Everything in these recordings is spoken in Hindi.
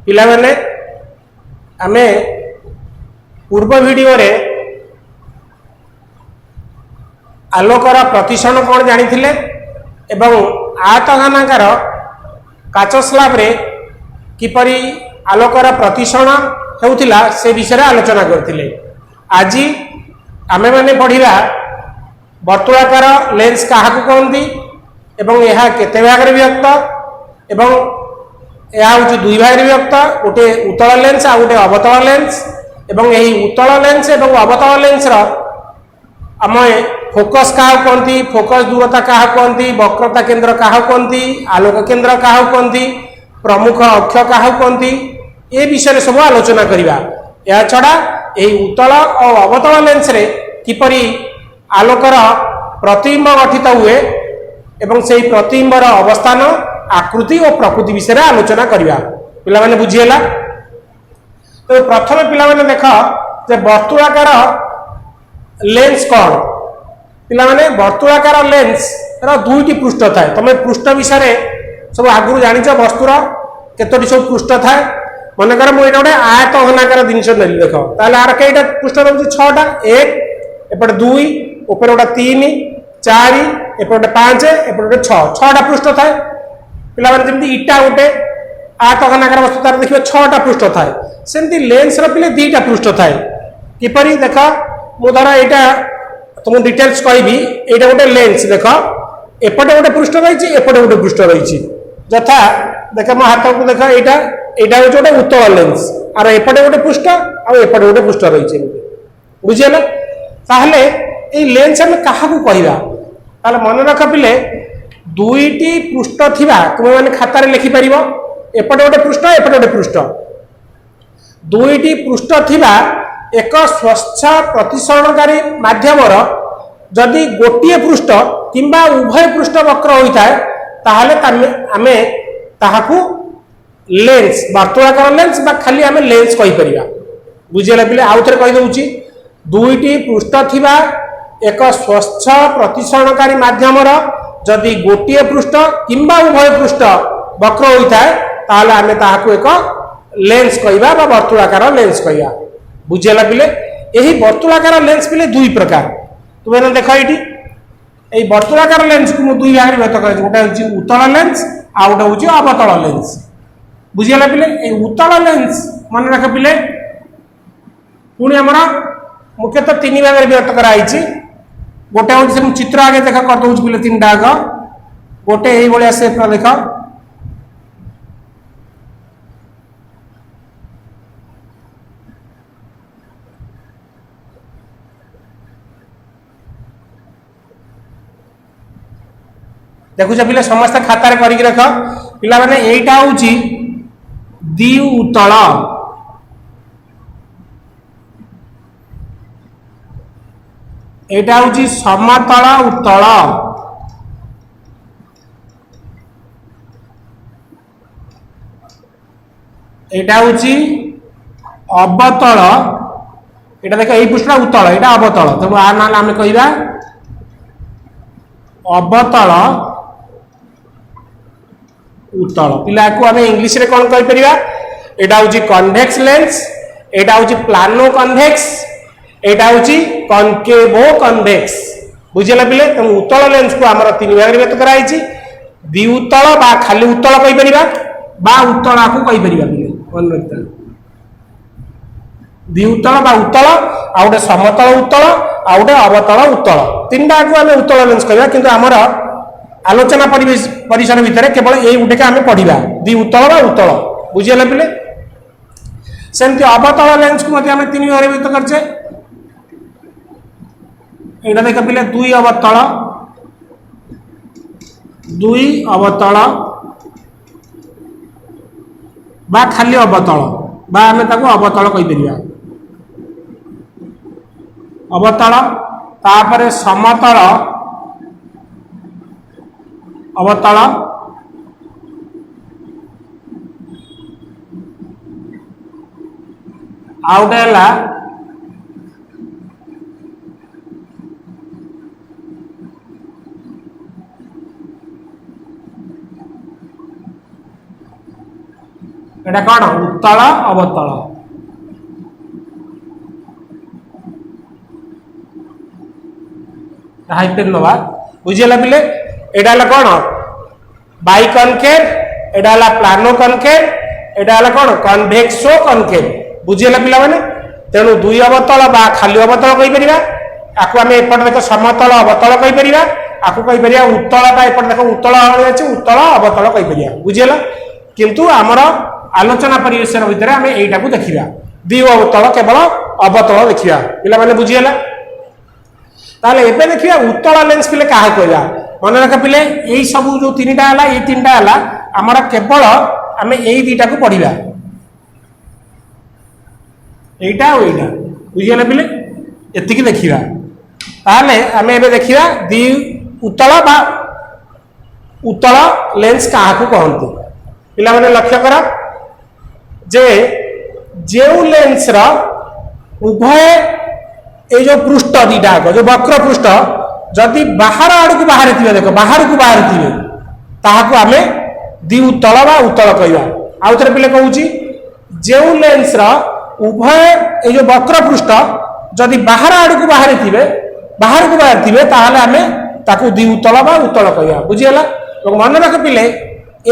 पिला माने आमे पूर्व वीडियो रे आलोकर प्रतिसरण कौन जानी एवं आयत घनाकार काच स्लाब रे किपरि आलोकर प्रतिसरण होउथिला से विषय आलोचना करथिले। आज आमे माने पढ़िबा वर्तुलाकार लेंस काहाकु कहंती एवं यह केते भाग रे विभक्त एवं यह हूँ दुई भाग रे विभक्त, गोटे उत्तल लेंस आ गोटे अवतल लेंस एवं यही उत्तल लेंस एवं अवतल लेंस रो आम फोकस क्या कहती, फोकस दूरता क्या कहती, वक्रता केंद्र क्या कहती, आलोक केंद्र क्या कहती, प्रमुख अक्ष क्या कहती, ये विषय सब आलोचना करवा। या छड़ा यही उत्तल और अवतल लेंस रे किपरि आलोकर प्रतिबिंब गठित हुए एवं से प्रतिबिंबर अवस्थान आकृति और प्रकृति विषय आलोचना करवा। पिला माने बुझीला। तो प्रथम पिला माने देख जे वर्तुलाकार लेंस कौन पिला माने वर्तुलाकार लेंस रो दुईटी पृष्ठ थाए। तुम पृष्ठ विषय सब आगु जान वस्तुर केतोटी सब पृष्ठ थाए। मनकर मुझे गोटे आयत घनाकार जिनस नेली देख ताले आर कईटा पृष्ठ रोचे 6टा, 1 एपटे 2 ऊपर गोटे 3 4 एपटे 5 एपटे 6टा पृष्ठ थाए। पिला माने जेमती इटा गोटे आयत घनाकार वस्तु तार देखिए 6टा पृष्ठ थाए, सेमती लेंस रो पिले 2टा पृष्ठ थाए। किपरि देख मु धर एटा तुम डिटेल्स कहबी, एटा गोटे लेंस देख एपटे गोटे पृष्ठ रही एपटे गोटे पृष्ठ रही यथा देख मो हाथ को देख एटा एटा हूँ गोटे उत्तल लेंस और एपटे गोटे पृष्ठ और एपटे गोटे पृष्ठ रही बुझीगला। ताहले ए लेंस आम क्या कहवा मन रख पिले दुईटी पृष्ठ थिबा तुम मैंने खाता लिखिपर एपटे गोटे पृष्ठ एपटे गोटे पृष्ठ दुईटी पृष्ठ थिबा एक स्वच्छ प्रतिसरणकारी माध्यम जदि गोटे पृष्ठ किंबा उभय पृष्ठ वक्र होता है ताहले आमे ताहाकु लेंस वर्तुलाकार लेंस बा खाली आमे लेंस कहि परिबा। बुझिला पिले आउ थरे कहि दउची दुईटी पृष्ठ थिबा एक स्वच्छ प्रतिसरणकारी माध्यम जदि गोटे पृष्ठ किंबा उभय पृष्ठ वक्र होता है ताहले आमे ताहाकु एक लेंस कहिबा बा वर्तुलाकार लेंस कहिबा। बुझिला पिले यही वर्तुलाकार लेंस पिले दुई प्रकार तुम्हें देख ये वर्तुलाकार लेंस को दुई भाग में व्यक्त कर गोटे हूँ उत्तल लेंस आ गोटे हूँ अवतल लेंस। बुझीगला पिले उत्तल लेंस मन रख पिले पुणी आम मुख्यतः 3 भाग में व्यक्त कराई। गोटे हूँ चित्र आगे देख कर दूँ पिले 3टा आग गोटे ये सेप देख देखुच पिले समस्त खातार करके रख पिला माने एटा होची द्वि उत्तल एटा होची समतल उत्तल एटा होची अवतल एटा देख एई पृष्ठ उत्तल एटा अवतल तो आ नाल आमे कहिबा अवतल उत्तल। पिला को आमे इंग्लिश रे कोन कहि परिबा एटा होची कन्वेक्स लेंस एटा होची प्लानो कन्वेक्स एटा होची कनकेवो कन्वेक्स। बुझिला पिले त उत्तल लेंस को हमर 3 भाग रे व्यक्त कराई छि द्वि उत्तल बा खाली उत्तल कहि परिबा बा उत्तल को कहि परिबा पिले मन रखता द्वि उत्तल बा उत्तल आ गोटे समतल उत्तल आ गोटे अवतल उत्तल 3टा को आमे उत्तल लेंस कहबा किंतु हमर आलोचना परिसर भितर केवल यही गुटे आम पढ़ा द्वि उत्तल बा उत्तल। बुझीगला पिले सेमती अवतल लेंस को आम 3 भाग व्यक्त करछे एटा देख पिले 2 अवतल बा खाली अवतल बा आम ताको अवतल कहि परिबा अवतल तापरे समतल अवतल आउटे एटा कौन उत्तल अवतल हाइपेन नवा बुझीला पिले एटा कौन बाइकनकेव एटा प्लानो कनकेव एटा कौन कन्वेक्सो कनकेव बुझीला पिला माने तेणु दुई अवतल बा खाली अवतल कहि परिबा आकु आमे एपट देख समतल अवतल कहि परिबा आकु कहि परिबा उत्तलटा एपट देख उत्तल अछि उत्तल अवतल कहि परिबा बुझीला किंतु हमर आलोचना परिवेश भितर आमे एटा को देखिबा द्वि अवतल केवल अवतल देखिबा पिला माने बुझीला ताले एबे देखिबा उत्तल लेंस पिले काहा कहला मन रख पिले एई सब जो तीनटा हला एई तीनटा हला हमर केवल आमे एई दीटा को पढिबा एटा ओ एटा बुझियला पिले एतिकी देखिबा ताले आमे एबे देखिबा दी उत्तल लेंस काहा को कहंती पिला माने लक्ष्य करा जे जेउ लेंस रा उभय ए जो पृष्ठ दीटा जो वक्र पृष्ठ जदि बाहर आड़ को बाहर थिबे देखो बाहर को बाहर थिबे ताहाको आमे दी उत्तल बा उत्तल कहबा आउथरे पिले कहूची जेउ लेंस रा उभय ए जो वक्र पृष्ठ जदि बाहर आड़ को बाहर थिबे ताहाले आमे ताकू दी उत्तल बा उत्तल कहबा बुझियला तो मन रख पिले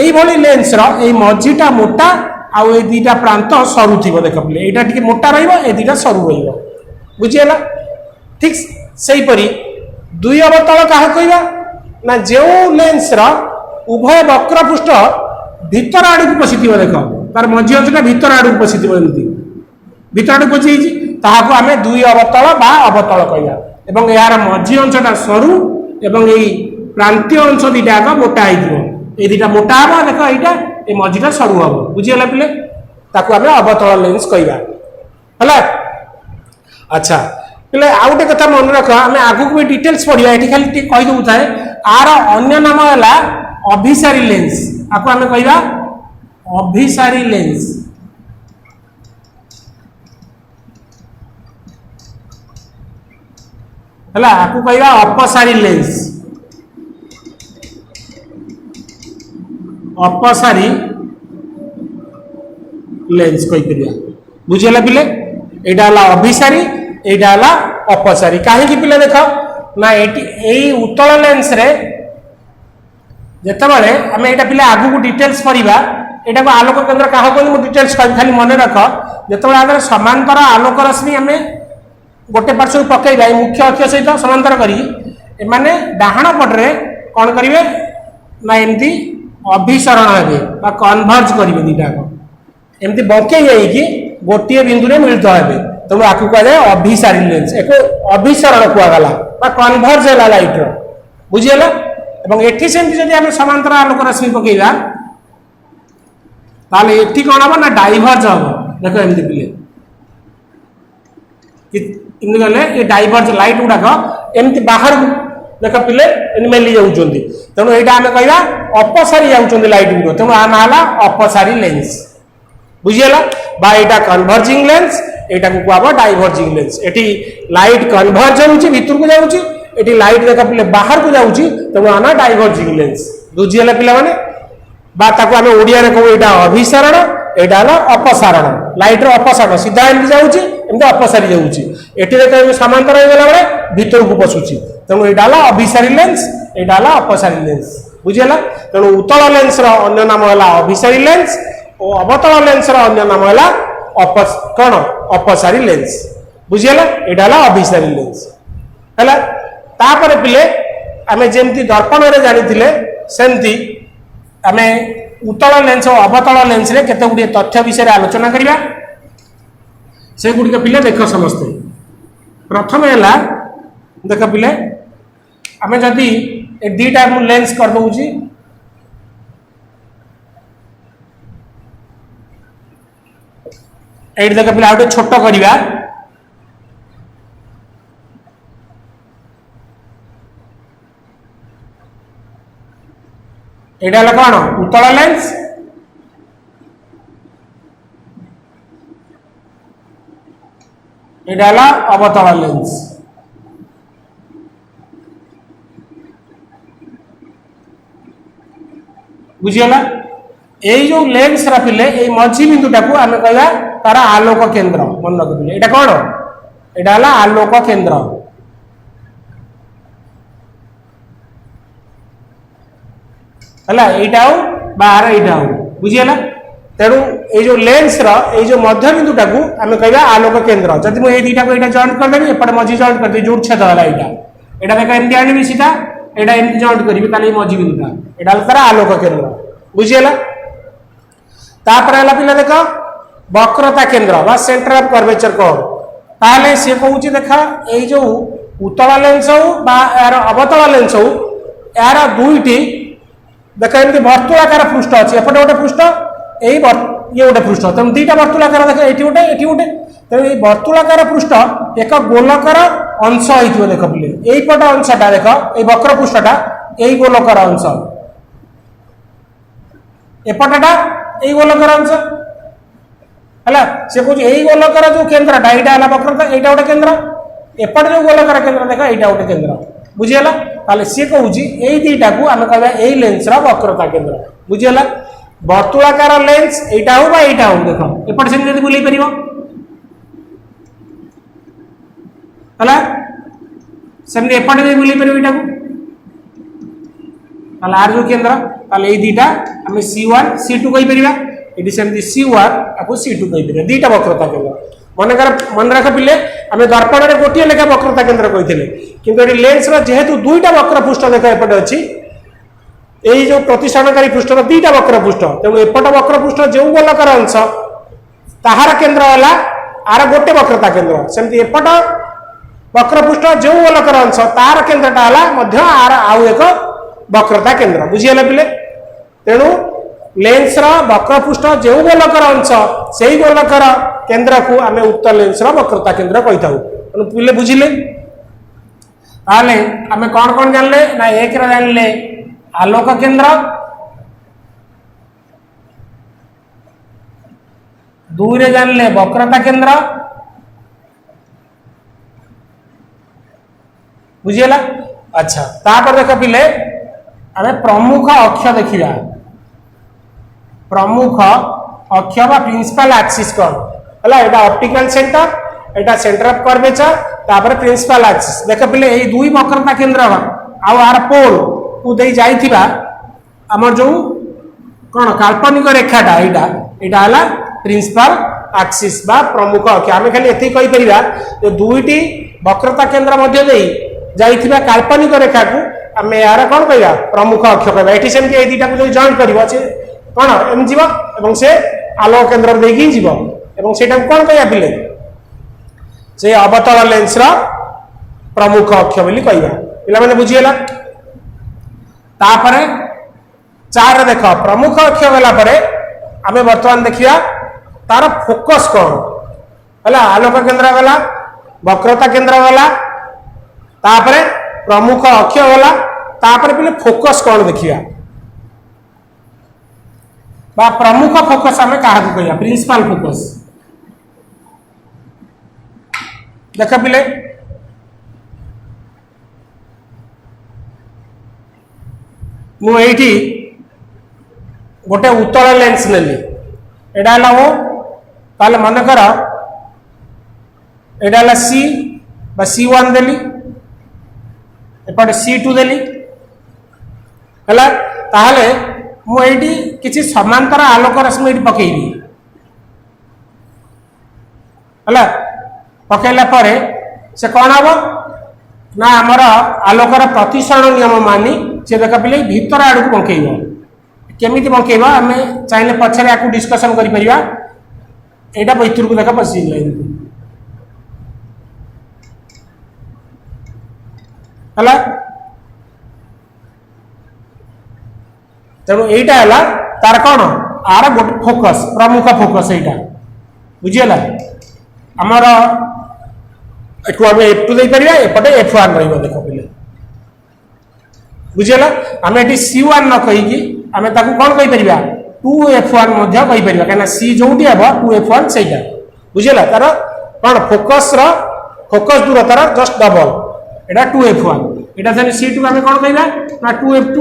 एई भली लेंस रा एई मझीटा मोटा आ ए दीटा प्रांत सरू थिबो देख पिले एटा टिके मोटा रहइबो ए दीटा सरू रहइबो बुझियला ठीक सही परी दुई अवतल कहा कहबा ना जो लेंस रा उभय वक्र पृष्ठ भीतर आड़ को पशिथिबो देख तार मझी अंशटा भीतर आड़ को पशिथिबो एमती भीतर आड़ को पशिछि ताहाको आमे दुई अवतल बा अवतल कहबा एवं यार मझी अंशटा सरू एवं एई प्रांतीय अंश दीटा का मोटा आइथिबो ए दीटा मोटा हबा देख एटा ए मझीटा सरू हबो बुझियला पिले ताको आमे अवतल लेंस कहबा हला अच्छा पिले आ गोटे कथा मन रख आमे आगु को डिटेल्स पढिया एठी खाली टी कहि दउ थाए आर अन्य नाम हला अभिसारी लेंस आको आमे कहबा अभिसारी लेंस हला आको कहबा अपसारी लेंस अपसारी लेंस कहि परिया बुझियला पिले एटा हला अभिसारी एटा हला अपसारी काहे कि पिले देखो ना एई उत्तल लेंस रे जेतबाले हमें एटा पिले आगु को डिटेल्स पढिबा एटा को आलोक केंद्र काहा को मु डिटेल्स खाली मन रख जेतबाले आगर समांतर आलोक रश्मि हमें गोटे पार्श्व पकईबा मुख्य अक्ष सहित समांतर करी ए माने डाहाण पटरे कोन करिवे ना एमती अभिसरण हेबे बा कन्वर्ज करिवे दीटा को एमती बंके जाई कि गोटे बिंदु रे मिलित हेबे तो आकु कह जाए अभिसारी लेंस एक अभिसरण कुआ गला बा कन्वर्ज होला लाइट रो बुझियला एवं एठी सेमती जदी हम समांतर आलोक रश्मि पकईबा ताले एठी कोन हबो ना डाइवर्ज हबो देखो एमती पिले कि गले ये डाइवर्ज लाइट गुडा एमती बाहर देख पिले मेली जाउछन्ती तेणु एटा आमे कहबा अपसारी जाउछन्ती लाइट गुडो तेणु आ नाला अपसारी लेंस बुझियला बा एटा कन्वर्जिंग लेंस एटा को कहबा डाइवर्जिंग लेंस एठी लाइट कन्वर्ज होउची भीतर को जाउची एठी लाइट देख पिले बाहर को जाउची तेणु आना डाइवर्जिंग लेंस बुझियला पिला माने बा ताको आमे ओडिया रे कहू एटा अभिसरण एटा हला अपसारण लाइट रो अपसारण सीधा एमती जाउची एमती अपसारी जाउची एठी देखो समांतर हो गेला बेले भीतर को पसुची तेणु एटा हला अभिसारी लेंस एटा हला अपसारी लेंस बुझियला तेणु उत्तल लेंस रो अन्य नाम हला अभिसारी लेंस और अवतल लेंस रो अन्य नाम हला अपसारी लेंस बुझियला एटा हला अभिसारी लेंस हला तापर पिले आमे जेमती दर्पण रे जानिथिले सेमती आमे उत्तल लेंस और अवतल लेंस रे केते गुडी तथ्य विषय आलोचना करिबा से गुडी पिले देख समस्ते प्रथम है देख पिले आमे जदि ए दीटा लेंस कर दउची एट देख पिले आउटे छोट करिबा एटा हला कोन उत्तल लेंस एटा हला अवतल लेंस बुझियला এই जो लेंस रखिले এই मझी बिंदुटाକୁ आमे कहबा तार आलोक केंद्र मन रखिले एटा कोन एटा हला आलोक केंद्र हला एटा हो बाहर एटा हो बुझियला तेणु ये जो लेंस रो जो मध्य बिंदुटाକୁ आमे कहबा आलोक केंद्र जदि मु ए दीटा को एटा जॉइंट कर देबी एपटे मझी जॉइंट कर दे जोड़ छेद हला एटा देख एमती आनिबी सीधा एटा एमती जॉइंट करबी ताले मझी बिंदुटा एटा तार आलोक केंद्र बुझियला तापर हला पिला देख वक्रता केंद्र बा सेंटर ऑफ कर्वेचर कोड ताले से कहूची देखा ए जो उत्तल लेंस हो बा यार अवतल लेंस हो यार दुईटी देखा एमती वर्तुलाकार पृष्ठ अछि एपटे गोटे पृष्ठ ये गोटे पृष्ठ तेणु दुईटा वर्तुलाकार देख एटी गोटे तेणु ये वर्तुलाकार पृष्ठ एक गोलकर अंश हो देख पिले यही पट अंशटा देख ये वक्र पृष्ठटा यही गोलकर अंश एपटटा यही गोलकर अंश है से कह यही गोलकर जो केन्द्रटा यहाँ है वक्रता यहाँ गोटे केन्द्र एपटे जो गोलकर केन्द्र देख यहाँ गोटे केन्द्र बुझीगला ताले सी कहूँ यही दीटा को आम कह यही लेंस वक्रता केन्द्र बुझीगला वर्तुलाकार लेंस यहाँ हो यहाँ हो देख एपटे से बुले पार है सेमती एपटे भी बुले पार यहाँ को आर जो केन्द्र यही दीटा आम C1 C2 कहीपर ये सेमती C1 आपको C2 कहीपर दीटा वक्रता केन्द्र मन रख पिले आम दर्पण में गोटे लेखा वक्रता केन्द्र कही किंतु लेंस जेहेतु दुईटा वक्र पृष्ठ देख एपटे अच्छी यही जो प्रतिसरणकारी पृष्ठ दुईटा वक्र पृष्ठ तेणु एपट वक्र पृष्ठ जो गोलकर अंश ताहार केन्द्र है आर गोटे वक्रता केन्द्र सेमती एपट वक्र पृष्ठ जो गोलकर अंश तार केन्द्रटा है आर आउ एक वक्रता केन्द्र बुझीगला पिले तेणु लेंस वक्र पृष्ठ जो गोलकर अंश से ही गोलकर केन्द्र को आम उक्त लेंस वक्रता केन्द्र कही था पिले बुझिले आम कौन कौन जानले ना एक जानले आलोक केन्द्र दुई रे जानले वक्रता केन्द्र बुझीगला अच्छा तापर देख पिले आम प्रमुख अक्ष देखा प्रमुख अक्ष बा प्रिंसिपल एक्सिस कौन है यहाँ ऑप्टिकल सेंटर यहाँ सेंटर ऑफ कर्वेचर तापर प्रिंसिपल एक्सिस देख पिले यही दुई वक्रता केन्द्र आर पोल को दे जाइथिबा हमर जो कौन काल्पनिक रेखाटा यहाँ है प्रिंसिपल एक्सिस बा प्रमुख अक्ष आम खाली एति कहि परिबा जे दुईटी वक्रता केन्द्र मध्य दे जाइथिबा काल्पनिक रेखा को आम यार कौन कह प्रमुख अक्ष कह ये सेमती ये दुईटा को जॉइंट कर कौन एम जीव एवं से आलोक केन्द्र देकी जीव एवं सेटा कौन कह पिले से अवतल लेंस प्रमुख अक्ष बोली कहवा पिला माने बुझीगला तापरे 4 देख प्रमुख अक्ष गला परे आमे वर्तमान देखिया तार फोकस कौन है आलोक केन्द्र गला वक्रता केन्द्र गला तापरे प्रमुख अक्ष गला तापरे पिले फोकस कौन देखिया बा प्रमुख फोकस आमे काहा को कहया प्रिंसिपल फोकस देख पिले मुझे गोटे उत्तल लेंस नेली एटा हो ताले मन कर एटा सी बा C1 देली एपटे C2 देली है ताहले मुझे किसी समांतर आलोक रश्मि ये पकईबी है पकईला पर से कौन हम ना आमर आलोकर प्रतिसरण नियम मानी से देख पिले भीतर आड़ को बंकेब केमी बंकेब आम चाहिए पछरे या डिस्कसन कर यहाँ भर को देख पशि है तेणु यहीटा है तार कौन आर गोटे फोकस प्रमुख फोकस यहाँ बुझीगला आमर एठू आम F2 दे पारिबा एपटे F1 रहिबो देख पिले बुझीगला आम ये C1 न कहीकि आम ताकू कौन कही परिबा 2F1 मध्य कही परिबा कहना C जोटी हेबो 2F1 सेटा बुझीगला तार कौन फोकस दूरतार जस्ट डबल एटा 2F1 एटा जने C2 आम कौन कहबा ना 2F2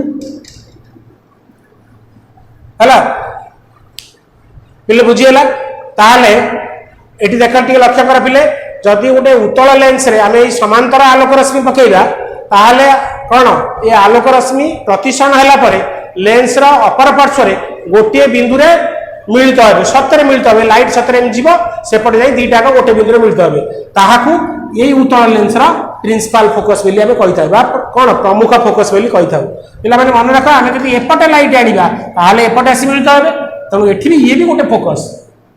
है पिले बुझीगला ताहले एटी देख टिके लक्ष्य कर पिले जदि गोटे उत्तल लेंस रे आमे समांतर आलोक रश्मि पकेइबा ताहले कोन ये आलोक रश्मि प्रतिसरण हैला परे लेंस रो अपर पार्श्व रे गोटे बिंदु रे मिलित होबे सतरे मिलित होबे लाइट सतरे जीव सेपटे जाई दीटा को गोटे बिंदु रे मिलित होबे ताहाकू यही उत्तल लेंस रो प्रिंसिपल फोकस बेली आमे कहिथाय बा कोन प्रमुख फोकस बेली कहिथाव पिला माने मन रखा आमे जदि एपटे लाइट आनिबा ताहले एपटे आसी मिलित होबे तेणु एठी भी ये भी गोटे फोकस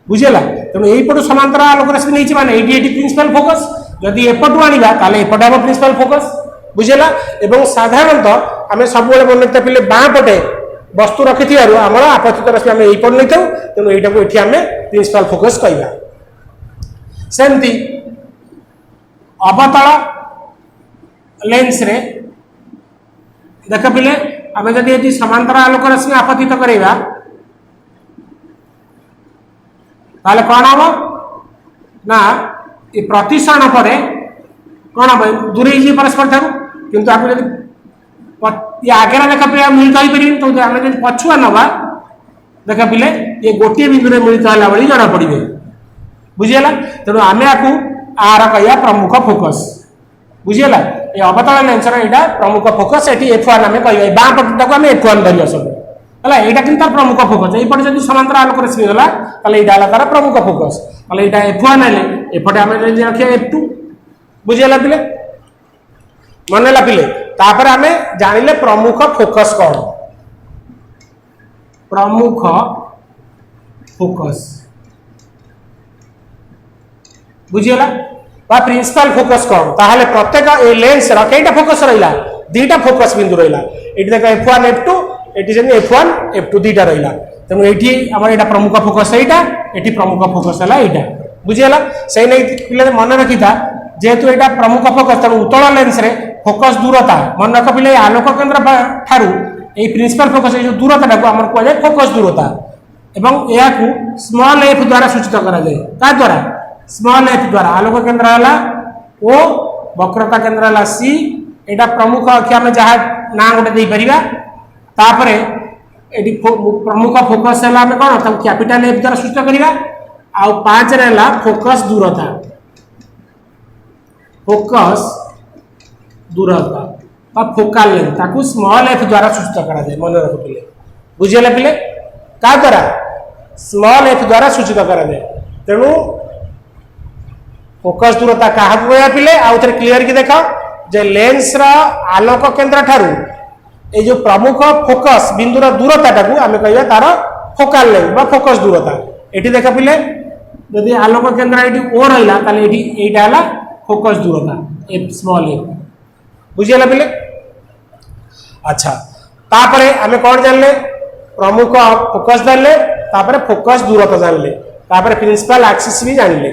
बुझेला तेणु यही पटु समांतर आलोक रश्मि नहीं माने एटी प्रिंसिपल फोकस जदि एपटु आनिबा ताहले एपटे हम प्रिंसिपल फोकस बुझेला एवं साधारणतः आमे सब बेले मन रखता पिले बाँ पटे वस्तु रखिथिबारु हमर आपतित रश्मि आमे एही पट नैथाउ तेणु एटा को एठी आमे प्रिंसिपल फोकस कहबा सेमती अवतल लेंस रे देख पिले आमे जदि एठी समांतर आलोक रश्मि आपतित करैबा ताले कौन हम ना ये प्रतिसरण पर कौन हम दूरे जी परस्पर ठार किंतु आप जब ये आगे देख पे मिलित हो पारे तो आम जब पछुआ नवा देख पिले ये गोटे बिंदु में मिलित है भाई जना पड़े बुझीगला तेणु आम आपको आर कह प्रमुख फोकस बुझीगला ये अवतल लेंस यहाँ प्रमुख फोकस ये F1 आम कह बाँ पटा आम F1 धरिया सब है यहाँ कि तार प्रमुख फोकस यपटे जब समांतर आलोक रश्मि गला यहाँ तार प्रमुख फोकस यहाँ F1 है एपटे आम रखिए F2 बुझीगला पिले मनला पिले तापर आम जानिले प्रमुख फोकस कौन प्रमुख फोकस बुझीगला बा प्रिंसिपल फोकस कौन ताहले प्रत्येक ए लेंस रा केटा फोकस रहिला दीटा फोकस बिंदु रहिला एटी देख F1 F2 एटी जने F1 F2 दीटा रहिला तेणु एटी हमर एटा प्रमुख फोकस एटा एटी प्रमुख फोकस हला एटा बुझीगला सही नै पिले मन रखिता जेहेतु एटा प्रमुख फोकस तेणु उत्तल लेंस रे फोकस दूरता मन रख पिले आलोक केंद्र ठारू ए प्रिंसिपल फोकस ए जो दूरता को हमर को जाय फोकस दूरता एवं या को स्मॉल f द्वारा सूचित करा जाय का द्वारा स्मॉल f द्वारा आलोक केंद्र हला O वक्रता केंद्र हला C एटा प्रमुख अक्ष हम जहा ना गोटे दे परिबा तापरे एटी प्रमुख फोकस हला हम कोन त कैपिटल F द्वारा सूचित करिबा आ 5 रे हला फोकस दूरता फोकस दूरता बा फोकल लेंथ ताकू स्मॉल f द्वारा सूचित करा जाय मन रख पिले बुझियला पिले का द्वारा स्मॉल f द्वारा सूचित करा जाय तेणु फोकस दूरता का कहया पिले आउ थरे क्लियर की देखा जे लेंस रा आलोक केंद्र ठारू ए जो प्रमुख फोकस बिंदु रा दूरता टाकू आमे कहया तार फोकल लेंथ बा फोकस दूरता एठी देखा पिले यदि आलोक केंद्र एठी O रहिला ताले एठी एटा हला फोकस दूरता f स्मॉल f बुझियला पिले अच्छा तापरे आमे कोन जानले प्रमुख फोकस जानले तापरे फोकस दूरता जानले तापरे प्रिंसिपल एक्सिस भी जानले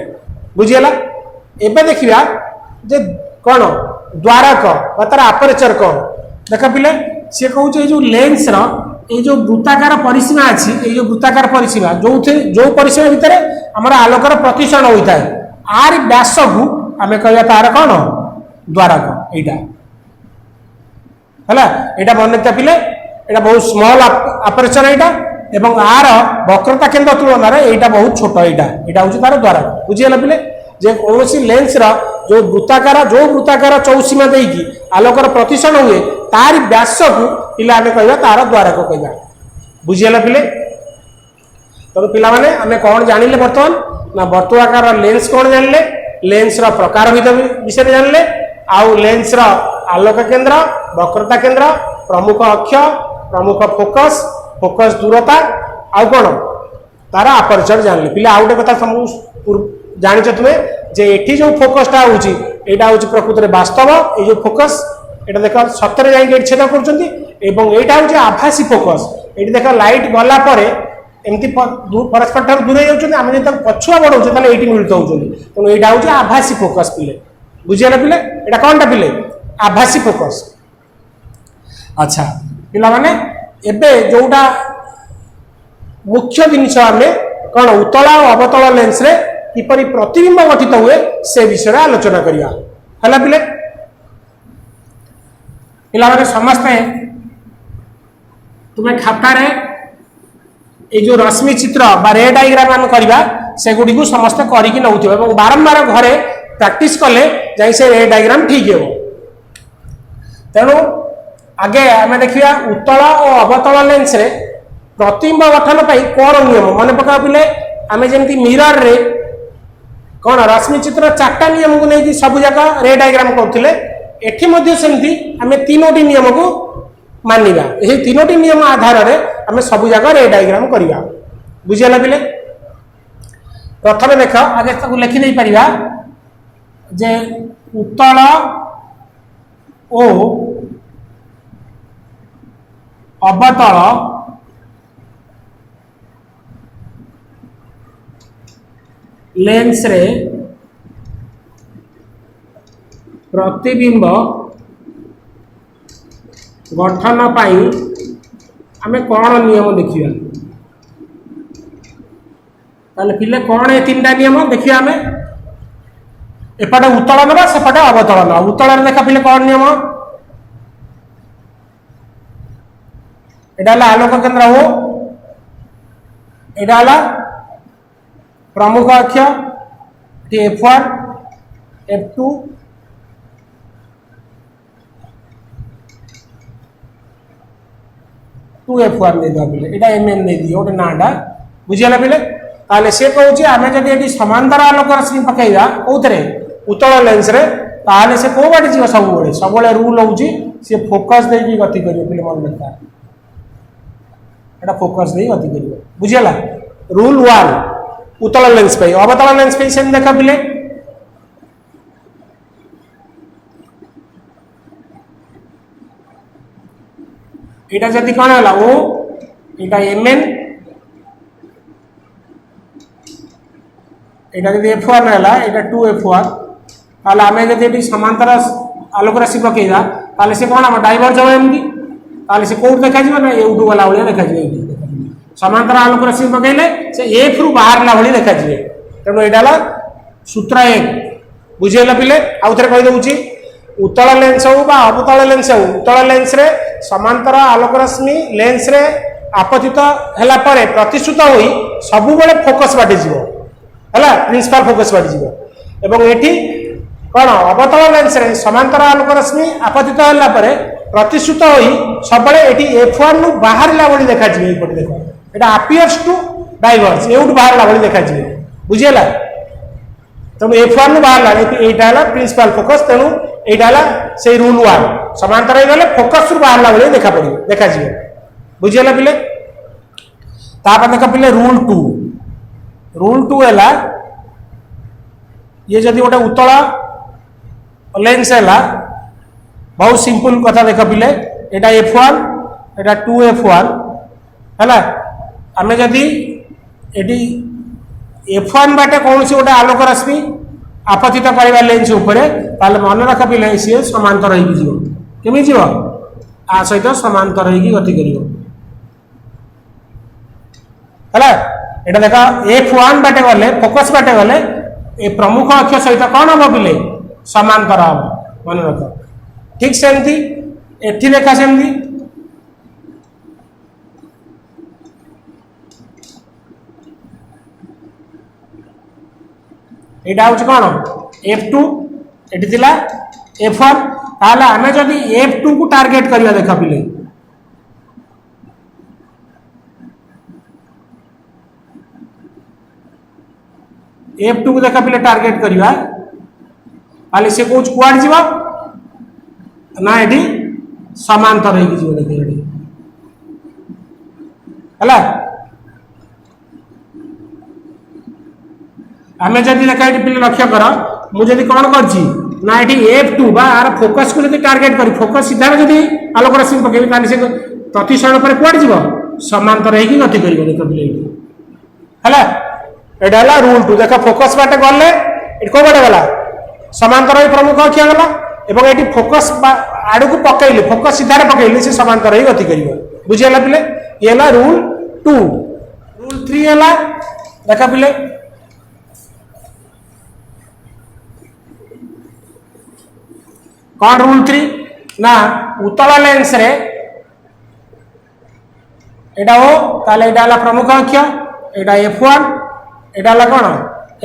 बुझियला एबे देखिया जे कोन द्वारक बा तार अपर्चर कोन देखा पिले से कहू जे जो लेंस रो ए जो वृत्ताकार परिसीमा अछि ए जो वृत्ताकार परिसीमा जो परिसीमा भितर हमर आलोकर प्रतिसरण होइताय आर व्यास को आमे कहया तार कोन द्वारक एटा हला एटा बनता पिले एटा बहुत स्मॉल अपर्चर एटा एवं आर वक्रता केंद्र तुलन रे एटा बहुत छोट एटा होची तार द्वारक बुझियला पिले जे कौनसी लेंस रा जो वृत्ताकार चौसीमा देकी आलोकर प्रतिसरण हुए तार व्यास को पिला आमे कहया तार द्वारक कहया बुझियला पिले तो पिला माने आमे कोन जानिले वर्तमान ना वर्तुळाकार लेंस कोन जानले लेंस रा प्रकार विषय जानले आउ लेंस रा आलोक केंद्र वक्रता केंद्र प्रमुख अक्ष प्रमुख फोकस फोकस दूरता आउ कोन तारा अपर्चर जानले पिला आउटे कथा समूह जानिछ तुमे जे एठी जो फोकसटा होची एटा होची प्रकृति रे वास्तव ए जो फोकस एटा देखा सतरे जाई के छेद करचंती एवं एटा होची आभासी फोकस एटी देखा लाइट गला परे एमती परस्पर ठार दूर हो जाउछन आमे जे पछुआ बडौछ ताले एटी मिलित होउछन तनो एटा होची आभासी फोकस पिले बुझियला पिले एटा कोनटा पिले आभासी फोकस अच्छा पिला माने एबे जोटा मुख्य जिनिस आमे कोन उत्तल और अवतल लेंस रे किपरि प्रतिबिंब गठित हुए से विषय आलोचना करिया हला पिले पिला माने समस्त तुम्हें खाता रे ये जो रश्मि चित्र बा रे डायग्राम आम करवा से गुडी को समस्त करिक नौथिबो एवं बारंबार घरे प्रैक्टिस कले जाई से रे डायग्राम ठीक हेबो। तेणु आगे आम देखिया उत्तल और अवतल लेंस रे प्रतिबिंब गठन पाई कौन नियम मन पका पिले आम जमी मिरर रे कौन रश्मि चित्र 4टा नियम को नहीं सब जगह रे डायग्राम करते एठी मध्य सेमती आम 3टी नियम को मानिबा यही 3टी नियम आधार रे आम सब जगह रे डायग्राम करवा बुझीगला पिले। प्रथम देख आगे ताको लिखि दे परिबा जे उत्तल ओ अवतल लेंस रे प्रतिबिंब गठन पाई आमे कौन नियम देखिया ताले पिले कौन ए 3टा नियम देखिया आमे एपटे उत्तल नबा सेपटे अवतल नबा उत्तल देखा पिले कौन नियम एडा आलोक केंद्र हो एडा प्रमुख अक्ष F1 F2 2F1 दे दिया पिले एटा MN दे दियो ओटे नाडा बुझियला पिले ताले से कहूची आमे जदी एटी समांतर आलोक रश्मि पकाइबा कोथरे उत्तल लेंस रे ताले से को बाटी जीव सब बळे रूल होउची से फोकस दे की गति करियो पिले मन रखता एटा फोकस दे गति करियो बुझियला रूल 1 उत्तल लेंस पे अवतल लेंस पे सेम देखा पिले एटा जदी कोन हला ओ एटा MN एटा जदी F1 हला एटा 2F1 ताले आमे जदी एटी समांतर आलोक राशि पकेइदा ताले से कोन हम डाइवर्ज हो एमदी ताले से कोड देखा जिवो ना एउटू वाला ओले देखा जिवो एटी समांतर आलोक राशि पकेइले से F रु बाहर ला भली देखा जिवे तेनो एडाला सूत्र 1 बुझेला पिले आउथरे कहि दउची उत्तल लेंस हो बा अवतल लेंस हो उत्तल लेंस रे समांतर आलोक रश्मि लेंस रे आपतित हला परे प्रतिश्रुत होई सब बेले फोकस बाटे जीवो हला प्रिंसिपल फोकस बाटे जीवो एवं एठी कोन अवतल लेंस रे समांतर आलोक रश्मि आपतित हला परे प्रतिश्रुत होई सब बेले एठी F1 नु बाहर ला बडी देखा जीवे एपटे देखो एटा अपीयर्स टू डाइवर्ज एउट बाहर ला बडी देखा जीवे बुझियला तब F1 नु बाहर ला एटा हला प्रिंसिपल फोकस तेनु एटा हला से रूल 1 समांतर गले फोकस रु बाहर ला बडी देखा पड़ी देखा जीवे बुझियला पिले तापर देखा पिले रूल 2 हला ये जदी ओटा उत्तल लेंस हला बहुत सिंपल कथा देखा पिले एटा F1 एटा 2F1 हला आमे जदी एटी F1 बाटे कौन सी गोटे आलोक रश्मि आपतित करवा लेंस ऊपर ताले मन रख पिले सी समांतर होई जीवो केमि जीवो आ सहित समांतर होई गति करिवो हला एटा देखा F1 बाटे गले फोकस बाटे गले ए प्रमुख अक्ष सहित कोन हो पिले समांतर हो मन रख ठीक सेमती एठी देखा सेमती एटा होच कोन F2 एटी दिला F1 ताले आमे जदी F2 को टारगेट करिया देखा पिले F2 को देखा पिले टारगेट करिया ताले से कोच कुआड जीवा ना एटी समांतर होई जीव देखि एटी हला आमे जदी देखा एटी पिले लक्ष्य कर मु जदी कोन करछि ना एटी F2 बा आर फोकस को जदी टारगेट करी फोकस सीधा जदी आलोक रश्मि पकेबी तानि से प्रतिशण पर कुआड जीव समांतर हेकी गति करिवो देखा पिले एटी हला एटा हला रूल 2 देखा फोकस बाटे गले एटी को बाटे गला समांतर होई प्रमुख अक्ष गला एवं एटी फोकस आडू को पकेइले फोकस सीधा रे पकेइले से समांतर होई गति करिवो बुझियला पिले ये हला रूल 2 रूल 3 हला देखा पिले कौन रूल 3 ना उत्तल लेंस रे एटा ओ ताले एटा हला प्रमुख अक्ष एटा F1 एटा हला कोन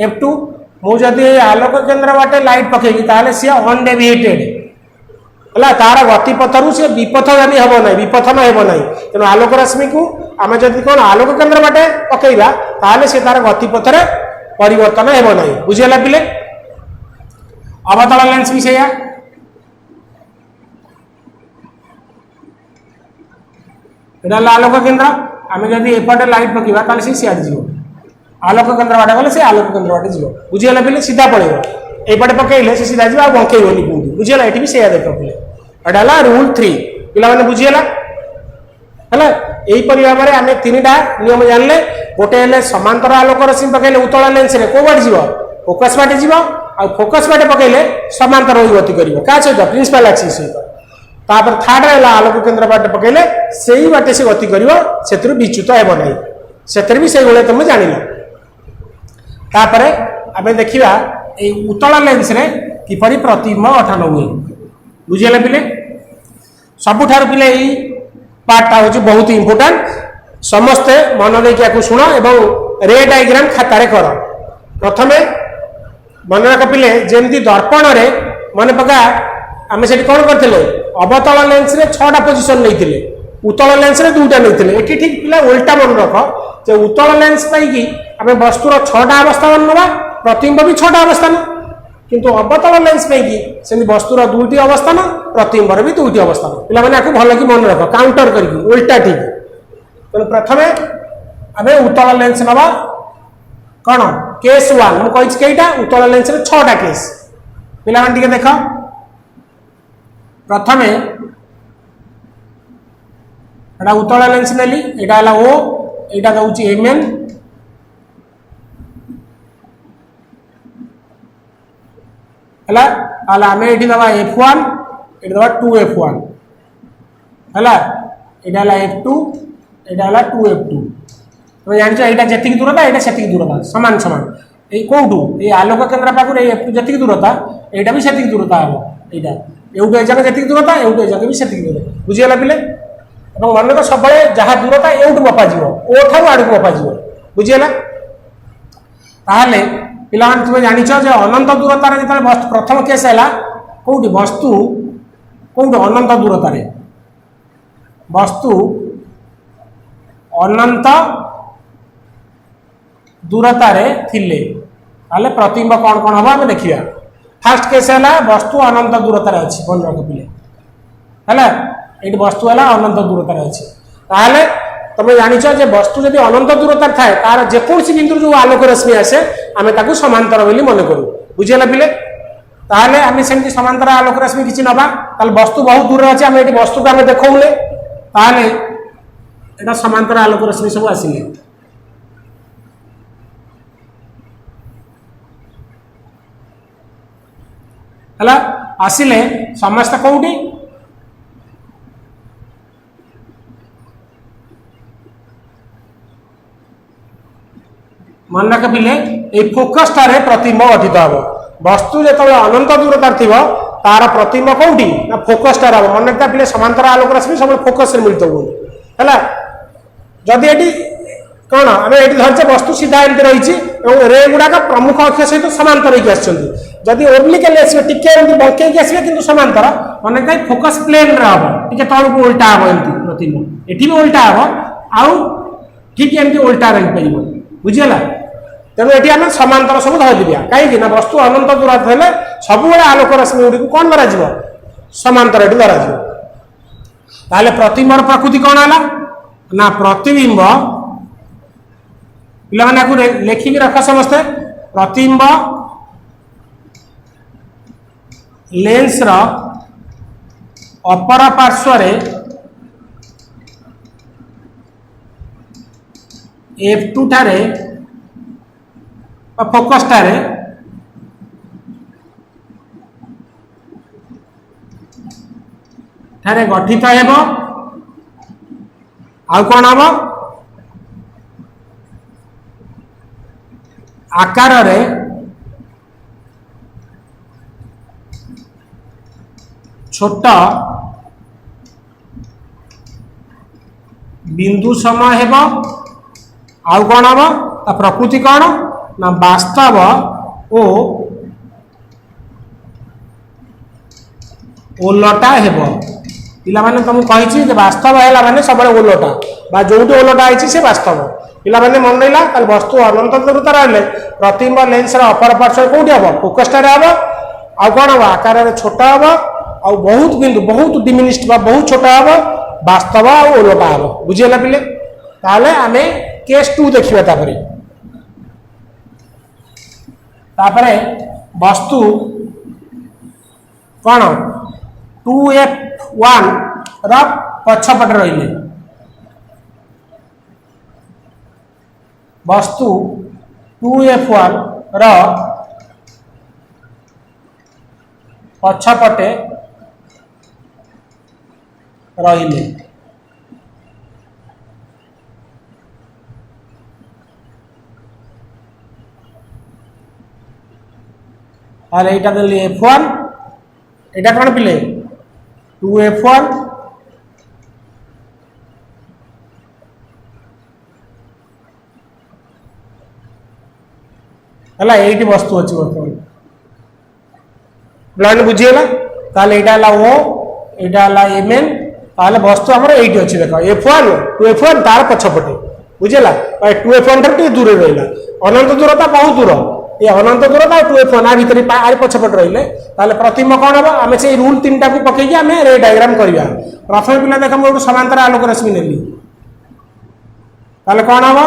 F2 मु जदि आलोक केंद्र बाटे लाइट पकेबी ताले सी अनडेविएटेड हला तार गति पथरु से विपथगामी हेबो नै विपथन हेबो नै तेनो आलोक रश्मि को आमे जदि कोन आलोक केंद्र बाटे पकेबा ताले से तार गति पथरे परिवर्तन हेबो नै बुझियला पिले अवतल लेंस भी सेया एटा आलोक केंद्र आमे जदि एपटे लाइट पकेबा ताले से सियाड जीवो आलोक केंद्र बाटे गले से आलोक केंद्र बाटे जीवो बुझियला पिले सीधा पळेबो एपटे पकेइले से सीधा जीवो आ बंकेइबोनी पुंदी बुझियला एठी भी सेया देखो पिले एटा ला रूल 3 पिला माने बुझियला हला एही परि भाबरे आमे तीनटा नियम जानले गोटे हेले समांतर आलोक रश्मि पकेइले उत्तल लेंस रे को बाटे जीवो फोकस बाटे जीवो आ फोकस बाटे पकेइले समांतर होई गति करिवो का सहित प्रिंसिपल एक्सिस सहित तापर थर्ड है आलोक केंद्र बाटे पकेइले सेही बाटे से गति करिवो सेतरु विच्युत हेबो नै सेतरे भी सेही गोले तुम जानिला तापर आमे देखिबा ए उत्तल लेंस रे किपरि प्रतिबिंब गठन हुए बुझियला पिले सबुठार पिले ई पार्टटा हो बहुत इंपोर्टेंट समस्ते मन देकी आकु सुनो एवं रे डायग्राम खातारे कर प्रथमे मन रख पिले जेमती दर्पण रे मन पका आमे सेठी कोन करथिले अवतल लेंस रे 6टा पोजीशन नैथिले उत्तल लेंस रे 2टा नैथिले एठी ठीक पिला उल्टा मन रख जे उत्तल लेंस पाई की आमे वस्तुर 6टा अवस्था नबा प्रतिबिंब भी 6टा अवस्था न किंतु अवतल लेंस पाई की सेनी वस्तुर 2टी अवस्था न प्रतिबिंब रे भी 2टी अवस्था पिला माने आकु भलो की मन रख काउंटर करकी उल्टा ठीक तो प्रथमे आमे उत्तल लेंस नबा कोन केस 1 हम कहि केइटा उत्तल लेंस रे 6टा केस पिला मान टिके देखो प्रथमे एटा उत्तल लेंस नेली एटा हला ओ एटा दउची एमएन हला हला आमे एठी दबा F1 एठी दबा 2F1 हला एटा हला F2 एटा हला 2F2 तो जानि छ एटा जेतिक दूरता एटा सेतिक दूरता समान समान ए कोठू ए आलोक केंद्र पाखु रे F2 जेतिक दूरता एटा भी सेतिक दूरता हबो एटा एउटे जगह जेतिक दूरता एउटे जगह भी सेतिक दूरता बुझियला पिले এবং मन तो सब जहाँ दूरता एउटू मपा जीवो ओ ठारू आडू मपा जीवो बुझियला ताहले पिलान तुमे जानिछ जे अनंत दूरता रे जतले वस्तु प्रथम केस हैला कोउटी वस्तु कोउटी अनंत दूरता रे वस्तु अनंत दूरता रे थिले ताले प्रतिबिंब कोन कोन हबा हम देखिया फर्स्ट केस हैला वस्तु अनंत दूरता रे अछि मन रख पिले हैला एटी वस्तु हैला अनंत दूरता रे अछि ताले तमे जानिछ जे वस्तु जदि अनंत दूरता थाए तार जे कोनसी बिंदु जो आलोक रश्मि आसे आमे ताकू समांतर बोली मन करू बुझियला पिले ताले आमे सेमति समांतर आलोक रश्मि किछि नबा ताले वस्तु बहुत दूर अछि आमे एटी वस्तु को आमे देखौले ताले एटा समांतर आलोक रश्मि सब आसिले हला आसिले समस्त कोउटी मन रख पिले ए फोकस टारे प्रतिबिंब गठित हबो वस्तु जेतले अनंत दूरता थिबो तार प्रतिबिंब कोउटी ना फोकस टार हबो मन रख पिले समांतर आलोक रश्मि सब फोकस रे मिलित हो हला जदि एटी कोन आमे एटी धरचे वस्तु सीधा एंती रहिछि एवं रे गुडा का प्रमुख अक्ष सहित समांतर होई आछंती जदि ओब्लिक लेंस में टिके एंती बंके के आसीबे किंतु समांतर मन कई फोकस प्लेन रे हबो टिके तळ को उल्टा हबो एंती प्रतिबिंब एठी भी उल्टा हबो आउ ठीक एंती उल्टा रहि परिबो बुझियला तेणु ये आम समांतर सब धरी दिया कहीं वस्तु अनंत दूरता हेले सब आलोक रश्मि गुड़ी कौन धर समांतर ये धर ताले प्रतिबिंबर प्रकृति कौन है ना प्रतिबिंब पे लेखिक रख समस्ते प्रतिबिंब लेंस रो अपर पार्श्व F2 ठारे फोकस टारे ठारे गठित हेबो आउ कोन हबो आकार रे छोट बिंदु समय हेब आउ कौन हम ता प्रकृति कौन ना वास्तव ओ ओलटा हेब पिला माने तुमको कही वास्तव है माने सब ओलटा बा जो ओलटा आई से वास्तव पिला माने मन रहा कल वस्तु अनंत दूरता रही प्रतिबिंब लेंस अपर पार्श्व कौटी हम फोकसटार हम आउ कौन हम आकार छोट हम आउ बहुत बिंदु बहुत डिमिनिस्ट बहुत छोट हम वास्तव आ ओलटा हम बुझीगला पिले ताले आमे केस 2 देखिबा तापरे वस्तु कौन 2F1 रा पछपट रही वस्तु 2F1 रा पछपटे रही यहाँ देली F1 यहाँ कौन पिले 2F1 है ये वस्तु अच्छी बर्तमान ब्लैंड बुझीगला ताले यहाँ O यहाँ MN ताले वस्तु आमर ये अच्छी देख F1 2F1 तार पछपटे बुझेगा 2F1 ठार दूर रहा अनंत दूरता बहुत दूर ये अनंत दूरता 2F1 आ भितर आर पछपट रही प्रतिबिंब कौन हम आम से रूल 3टा को पकईकि आम रे डायग्राम करवा प्रथम पिला देख मुझे समांतर आलोक रश्मि नेली ताले कौन हम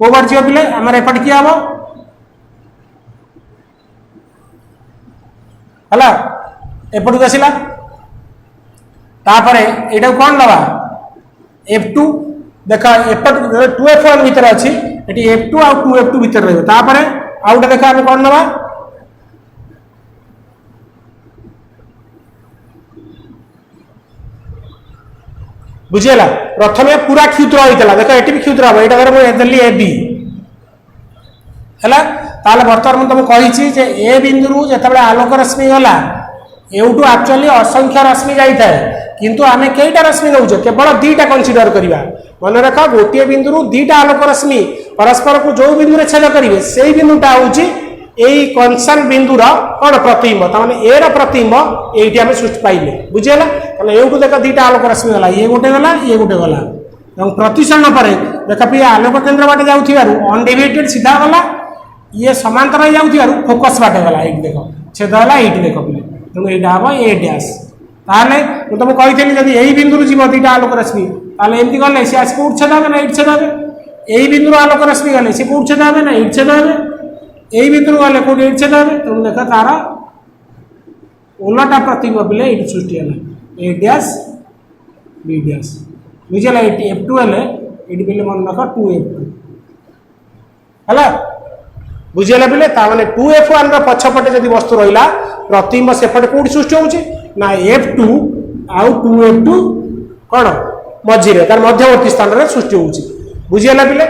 को बार जीव पिले आम एपट किए हम है एपट को आसला यहाँ कौन दबा F2 देख एपट 2F1 भितर अच्छी ये F2 आ 2F2 भितर रही आउ गोटे देख आम कौन दबा बुझीगला प्रथम पूरा क्षुद्र होता देख ये भी क्षुद्र हम यहाँ देली ए बी है बर्तमान मुझे तुमको कही ए बिंदु जो आलोक रश्मि गला एवटू एक्चुअली असंख्य रश्मि जाए किंतु आम कईटा रश्मि नौचे केवल 2टा कनसीडर करवा मन रख गोटे बिंदु 2टा आलोक रश्मि परस्पर को जो बिंदु छेद करेंगे से बिंदुटा हूँ यही कनसर्न बिंदुर कौन प्रतिबिंब तमाने ए प्रतिबिंब ये आम सृष्टि पाइले बुझीगला कहना एवटू देख 2टा आलोक रश्मि गला ये गोटे गला प्रतिक्षण पर देख पी आलोक केन्द्र बाटे जाऊँ अनडिवाइडेड सीधा गला ये समांतर जाऊँ फोकस बाटे गला ये देख छेद गला ये देख पे तेणु यहाँ हम ए डैश ताले मुझे तुमको कही जब यही बिंदु जीव 2टा आलोक रश्मि एमती गले सी आस कौट छेद ना ये छेद हे यही बिंदु आलोक रश्मि गले सी कौट छेद हे ना ये छेद हे यही बिंदु गले कौट ये छेद हे तेणु देख तार ओलटा प्रतिबिंब पिले ये सृष्टि है ए डैश बी डैश बुझेगा ये F2 है ये पिले मन रख 2F2 है बुझेगा पिले ताने 2F1 पछपटे जब वस्तु रहा प्रतिबिंब सेपटे कौटी सृष्टि होची ना F2 आउ 2F2 कौन मझे तार मध्यवर्ती स्थान में सृष्टि होची बुझीगला पिले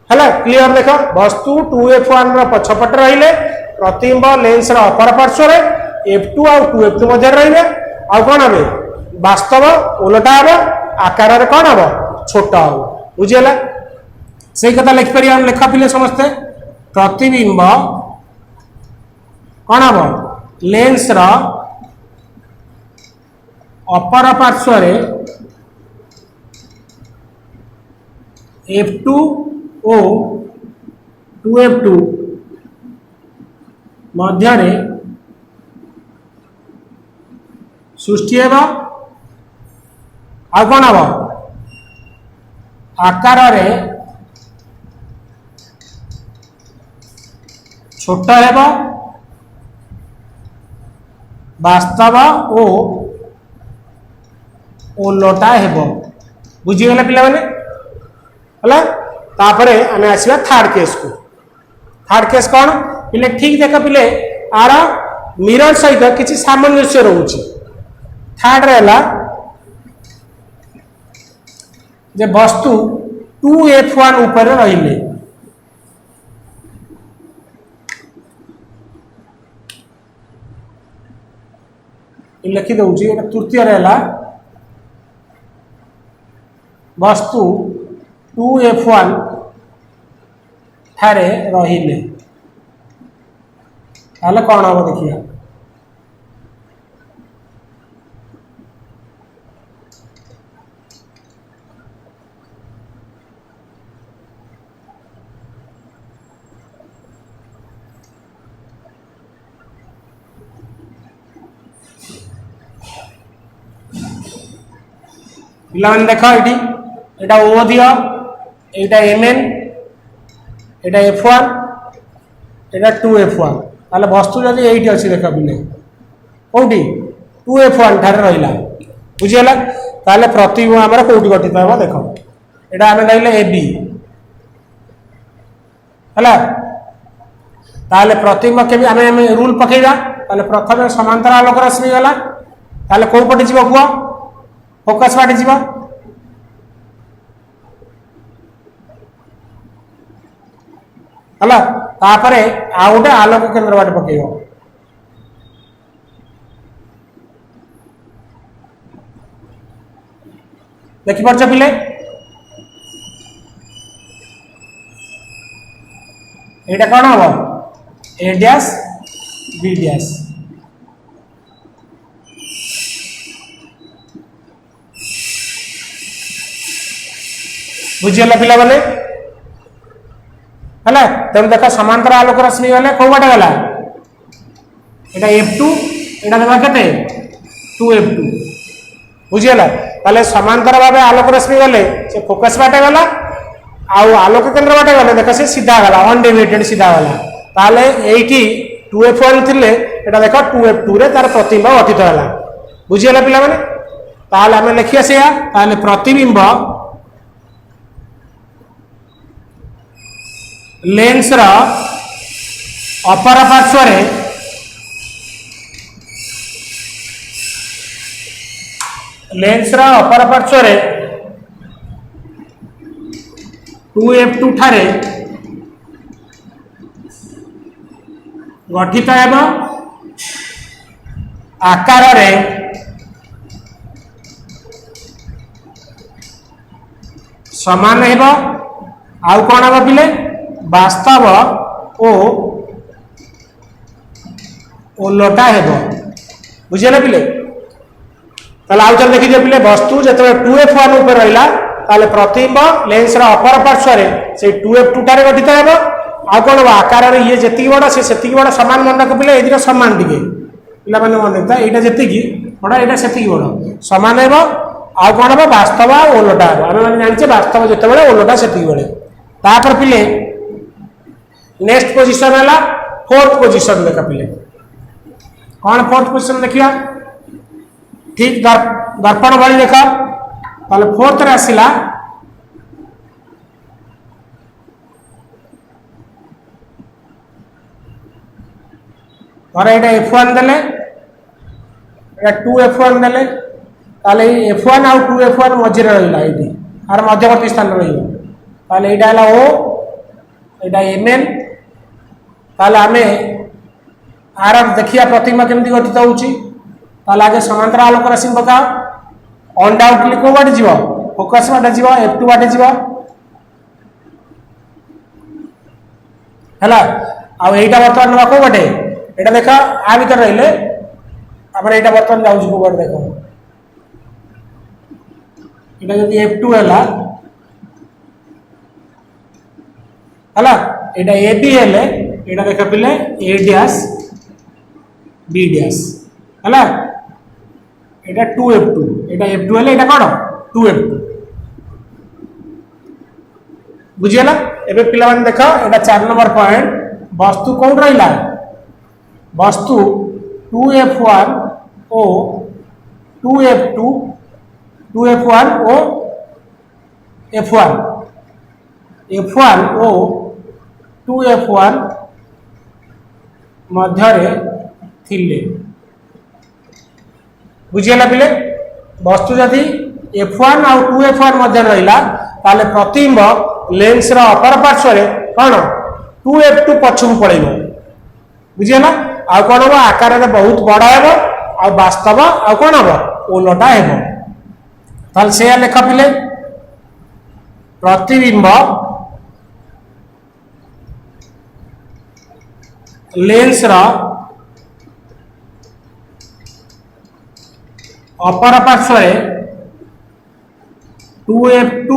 है क्लीयर देख वस्तु 2F1 पछपटे रही प्रतिबिंब लेंस अपर पार्श्व F2 आउ 2F2 मध्य रही आउ कौन हे वास्तव ओलटा हम आकार कौन हम छोट हम बुझीगला से कथा लिखिपर लेखा पिले समस्ते प्रतिबिंब कौन हम लेंस अपर पार्श्व F2 ओ 2F2 मध्य सृष्टि हेब आ कौन हम आकार छोट हेब वास्तव ओ ओलटा हेब बुझीगला पिला माने है तापरे आम आसवा थर्ड केस को थर्ड केस कौन पिले ठीक देख पिले आर मिरर सहित किसी सामंजस्य रोचे थर्ड रहा जे वस्तु 2F1 ऊपर रहिले लिखी दूसरी तृतीय रहा वस्तु 2F1 ठारे रहिले ताले कौन हम देखिए पिलान देख ये ओ दियो एटा Mn एटा F1 एटा 2F1 ताले वस्तु जदि एठी अछि देख पिले कोठी 2F1 ठारे रहिला बुझियला ताले प्रतिबिंब हमर कोठी गठित होबा देखो एटा हमें कहले AB हला ताले प्रतिबिंब केबी हमें रूल पकेइबा ताले प्रथम समांतर आलोक रश्मि गला ताले को पटे जीव कुआ फोकस बाटे जीव हला तापरे आ गोटे आलोक केंद्र बाटे पकेइबो देखि परछ पिले एटा कोन हबो A डैश B डैश बुझियला पिला माने हला तम देखा समांतर आलोक रश्मि गले को बाटे गला एटा F2 एटा देखा केते 2F2 बुझियला ताले समांतर भाबे आलोक रश्मि गले से फोकस बाटे गला आ आलोक केंद्र बाटे गले देखा से सीधा गला अनडेविएटेड सीधा गला ताले एठी 2F1 थिले एटा देखा 2F2 रे तार प्रतिबिंब गठित होला बुझियला पिला माने ताले हमें लिखिया सेया ताले प्रतिबिंब लेंस रा अपर पार्श्व रे लेंस रा अपर पार्श्व रे 2F2 ठारे गठित हेब आकार रे समान हेब आउ कोन हेब पिले वास्तव ओ ओलटा हेबो बुझिले पिले ताले आउ चल देखि जे पिले वस्तु जते 2F1 ऊपर रहिला ताले प्रतिबिंब लेंस रा अपर पार्श्व रे से 2F2 टारे गठित हेबो आ कोन आकार रे ये जति बड़ से सेति बड़ समान मन को पिले एदिरा समान दिगे पिला माने मन ता एटा जति की बड़ एटा सेति बड़ समान हेबो आ कोन हेबो वास्तव ओलटा हेबो हम माने जानि छे वास्तव जते बड़े ओलटा सेति बड़े तापर पिले नेक्स्ट पोजीशन है फोर्थ पोजीशन देखा पिले कौन फोर्थ पोजीशन देखिया ठीक दर्पण भाई देखा ताले फोर्थ रे आसिला और एटा F1 देले एटा 2F1 देले ताले F1 आ 2F1 मझे रहिला एटी आर मध्यवर्ती स्थान रहियो ताले एटा हला O एटा Mn ताले आमे आर देखिया प्रतिबिंब केमती गठित होउची ताले आगे समांतर आलोक रश्मि पका अनडाउटली को बाटे जीव फोकस बाटे जीव F2 बाटे जीव हला आ एटा वर्तमान नको बाटे एटा देखा आ भीतर रहिले हमर एटा वर्तमान जाउची को बाटे देखो एटा जदी F2 हला हला एटा AB हेले एटा देखा पिले A डैश B डैश हला एटा 2F2 एटा F2 हेले एटा कोन 2F2 बुझियला एबे पिला मान देखा एटा 4 नंबर पॉइंट वस्तु कोन रहिला वस्तु 2F1 ओ 2F2 2F1 ओ F1 F1 ओ 2F1 मध्यरे थिले बुझियला पिले वस्तु जदि F1 आ 2F1 मध्य रहिला ताले प्रतिबिंब लेंस रा अपर पार्श्व रे कोन 2F2 पछुक पळेबो बुझियला आ कोन हो आकार रे बहुत बड़ा हेबो आ वास्तव आ कोन हो ओलटा हेबो ताल से लेखा पिले प्रतिबिंब लेंस रा अपर पार्श्व 2f2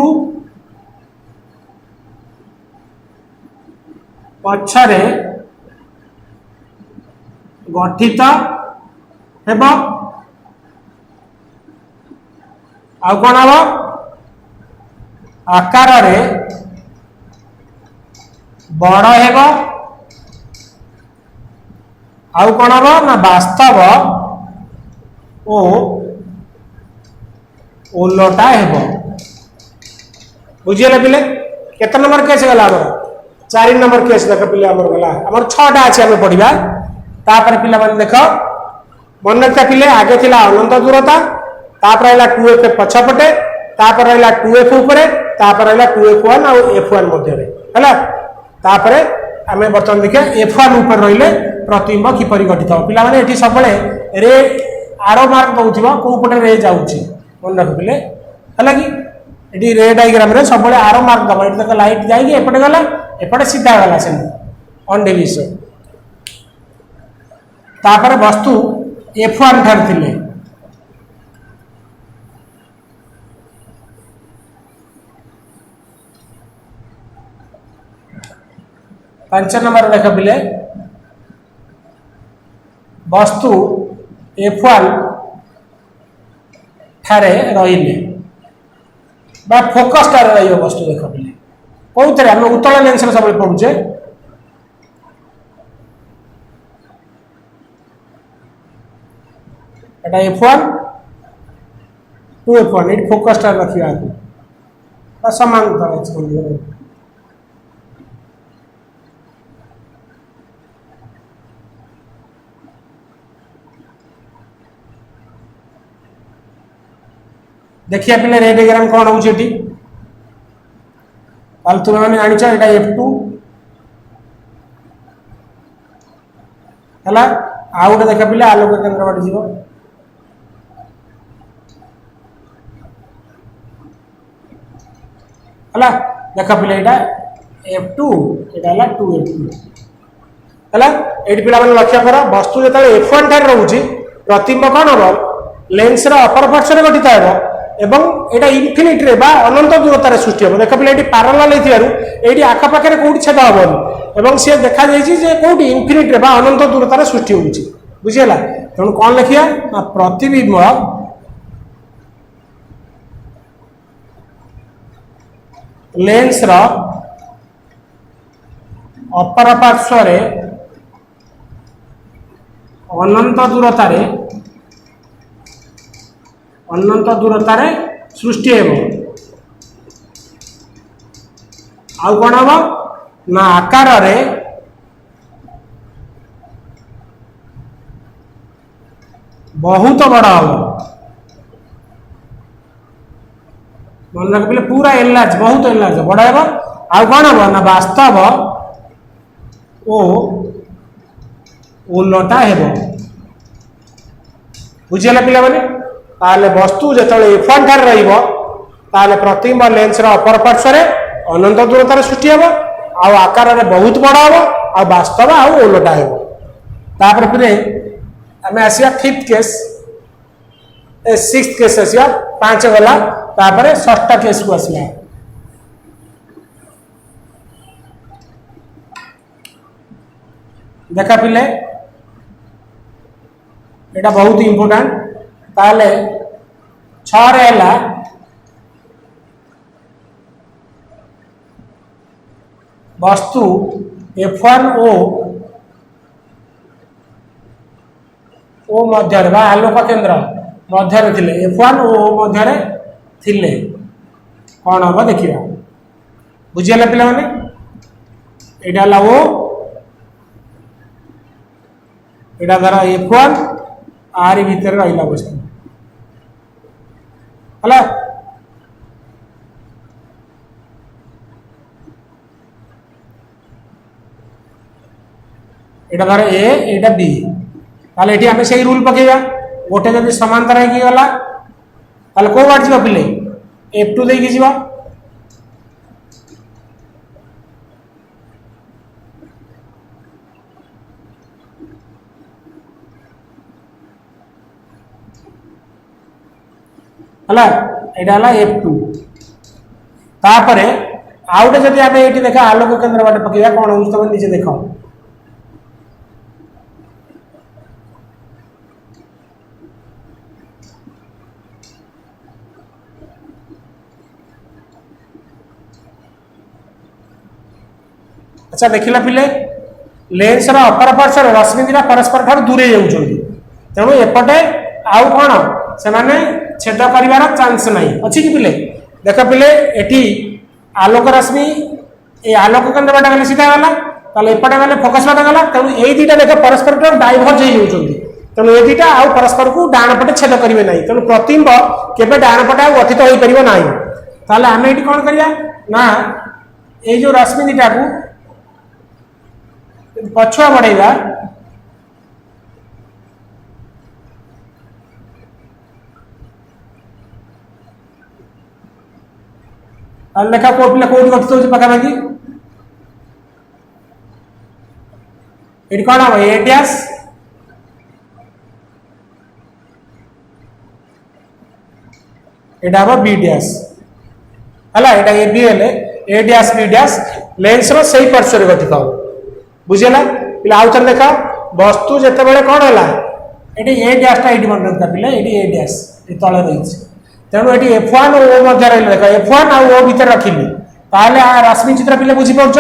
पछरे गठित हेब आ कौन हम आकार रे बड़ हेब आउ कौन हम ना वास्तव ओ ओलटा हेब बुझीगले पिले केते नंबर केस गला हमर 4 नंबर केस देख पिले हमर गला हमर 6टा अछि हम पढिबा तापर पिला माने देख मन रखता पिले आगे थिला अनंत दूरता तापर आइला 2f पछपटे तापर आइला 2f ऊपरे तापर आइला 2f1 और f1 मध्य रे हला तापर हमें बर्तन देखिए f1 ऊपर रहिले प्रतिबिंब किपरि गठित हो पिला माने एठी सबले रे आरो मार्क दउथिबा को पटे रे जाउची मन रख पिले हला कि एठी रे डायग्राम रे सबले आरो मार्क दबा एठी तक लाइट जाई एपटे गला एपटे सीधा गला से ऑन डिविजन तापर वस्तु f1 ठार थिले पांच नंबर देख पिले वस्तु f1 ठारे रहिले बा फोकस ठारे रहियो वस्तु देख पिले कोउतरे हम उत्तल लेंस रे सब पढुचे एटा f1 2f1 इट फोकस ठारे रखिया आ समांतर अछि देखिए पिले रे डायग्राम कौन हो छेटी काल तुम माने जानि छ एटा f2 हला आ उडे देखा पिले आलोक केंद्र बाटी जीवो हला देखा पिले एटा f2 एटा हला 2f2 हला एटी पिला माने लक्ष्य करा वस्तु जेतले f1 ठार रहउची प्रतिबिंब कोन हो लेंस रा अपर पार्श्व रे गठित हेबो एवं एटा इनफिनिट रे बा अनंत दूरता रे सृष्टि हो देख पिले एटी पैरेलल हेतिबारु एटी आखा पाखे रे कोठी छेद होबो एवं से देखा जाय छी जे कोठी इनफिनिट रे बा अनंत दूरता रे सृष्टि होउची बुझियला तण कोन लिखिया ना प्रतिबिंब लेंस रा अपर पार्श्व रे अनंत दूरता रे सृष्टि हेबो आउ कोन हम ना आकार रे बहुत बड़ा हो मन रख पिले पूरा एलार्ज बहुत एलार्ज बड़ा हेबो आउ कोन हम ना वास्तव ओ उलटा हेबो बुझियला पिला माने ताले वस्तु जेतले f1 ठार रहिबो ताले प्रतिबिंब लेंस रा अपर पार्श्व रे अनंत दूरता रे सृष्टि हेबो आ आकार रे बहुत बड़ा हेबो आ वास्तव आ उलटा हेबो तापर फिर हमें आसिया फिफ्थ केस ए सिक्स्थ केस आसिया पांच गला तापर षष्ठ केस को आसिया देखा पिले एटा बहुत इंपोर्टेंट ताले 6 रे हला वस्तु f1 ओ मध्य रे बा आलोक केंद्र मध्य रे थिले f1 ओ मध्य रे थिले कोन हम देखिया बुझियला पिला माने एटा ला ओ एटा धरा f1 आरी भीतर रहिला वस्तु हला एटा धर ए एटा बी ताले एठी हमें सही रूल पकेगा गोटे जदी समांतर है की गला ताले को बाट जीवा पिले f2 देई की जीवा है यहाँ F2 तापर आउ गए जब आम ये देख आलोक केन्द्र बाटे पकड़ा कौन हो तुम निजे देख अच्छा देखला पिले लेंस अपर पार्श्व रश्मि दिटा परस्पर ठार दूरे जाऊँगी तेणु एपटे आउ कौन से छेद कर चांस ना अच्छी कि पिले देख पिले एटी आलोक रश्मि ये आलोक केन्द्र बाटे गले सीधा गला ताले एपटे गले फोकस बाटे गला तेणु ये दुटा देख परस्पर ठार डाइभर्ज हो तेणु ये दुटा आउ परस्पर को डाण पटे छेद करेंगे ना तेणु प्रतिबिंब केवे डाण पटे गठित हो पार ना ताले आम ये कौन करिया ना ये जो रश्मि दुटा को पछुआ बढ़ेगा लेखा को पिला कौन गठित हो पाखापाखि ये कौन हम ए डैश एटा हम बी डैश है ए बी हेले ए डैश बी डैश लेंस रो पार्श्व गठित हो बुझेगा पे आउ थे देख वस्तु जिते बड़े कौन है ये ए डैशटा ये मन रखता पे ये ए डैश ये तले रही तेणु ये F1 और O मध्य रही देख F1 और O भितर रखिली ताले रश्मि चित्र पे बुझीपार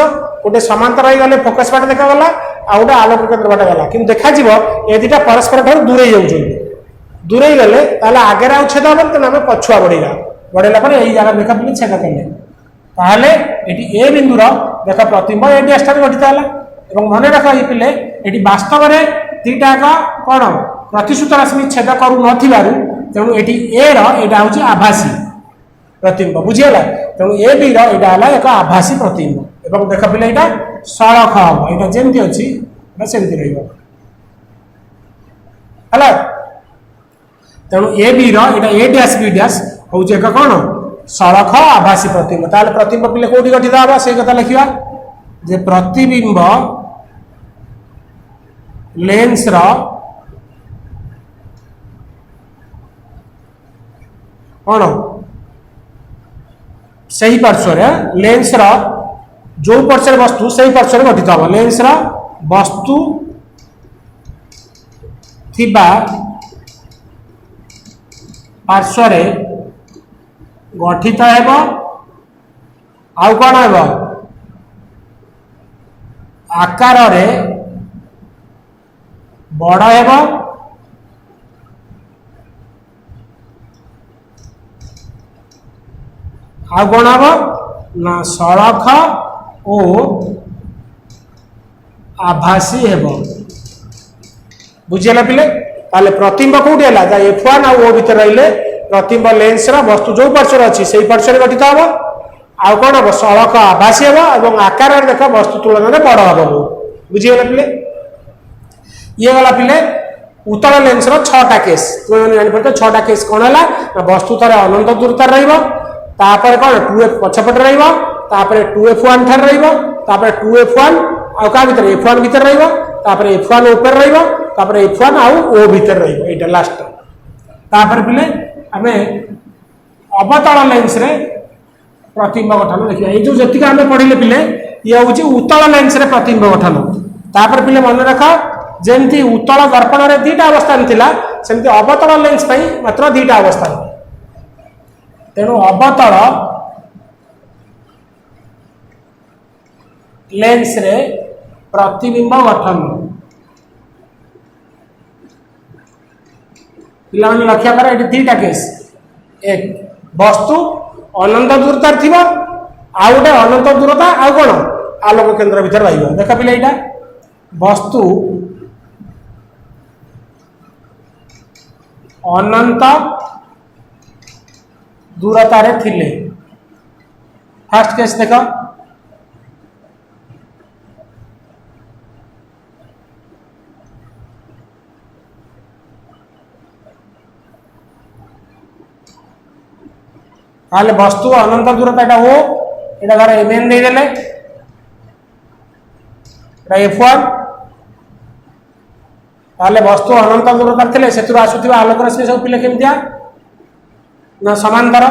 गोटे समांतर गले फोकस बाट देखा आ गए आलोक केन्द्र बाट गला कि देखा ये दुटा परस्पर ठार दूरे दूरे गले आगे आउ छेद हम तेना आम पछुआ बढ़ेगा बढ़ेगा यही जगह देखा पे छेद कले ताहले ए बिंदुर देख प्रतिबिंब ए डैश गठित है मन रख ये पिले ये वास्तव में दीटा कौन प्रतिश्रुत रश्मि छेद करू न तेणु ये एटा हूँ आभासी प्रतिबिंब बुझीगला तेणु ए बी रहा एक आभासी प्रतिबिंब एवं देख पिले यहाँ सड़क हम यहाँ जमी अच्छी सेमती रहा तेणु ए बी रहा ए डैश बी डैश हूँ एक कौन सड़क आभासी प्रतिबिंब ताल प्रतिबिंब पिले कौटी गठित हम से कथा लिखा जे प्रतिबिंब लेंस कौन सही पार्श्व लेंस जो पार्श्व वस्तु सही पार्श्व गठित हम लेंस वस्तु थिबा पार्श्व गठित है आउ कौन है आकार बड़ है आ कौन हम ना सड़क ओ आभासी है बुझीगला पिले ताले प्रतिबिंब कौटी है F1 और O भितर रही प्रतिबिंब लेंस वस्तु जो पार्श्व अच्छी से पार्श्व गठित हम आउ कौन हम सड़क आभासी हम आकार देख वस्तु तुलन में बड़ हम बुझीगला पिले ये गला पिले उत्तल लेंस छटा केस तुम जापर 6टा केस कौन है वस्तु थारे अनंत दूरतार रहीपर कौन 2F पछपटे रहीपर 2F1 ठार रहीपर 2F1 आउ क्या भर F1 भर रहीपर F1 ऊपर रहीपर F1 आउ O भर रही लास्ट तापर पिले आम अवतल लेंस प्रतिबिंब गठन देखिए ये जो जी आम पढ़ले पिले ये हूँ उत्तल लेंस प्रतिबिंब गठन तापर पिले मन रख जमती उत्तल दर्पण में दीटा अवस्थान थिला सेमती अवतल लेंस मात्र दीटा अवस्थान तेणु अवतल लेंस रे प्रतिबिंब गठन पिला लक्ष्य कर ये दीटा केस एक वस्तु अनंत दूरतार थी आउ गोटे अनंत दूरता आउ कौन आलोक केन्द्र भीतर रही देख पिले यहाँ वस्तु अनंत दूरतार थिले फास्ट केस देख ताले वस्तु अनंत दूरता यहाँ हो यहाँ धर एम देदेले F1 ताले वस्तु अनंत दूरतार थे से आसुवा आलोक रश्मि सब पिले केमतिया ना समांतर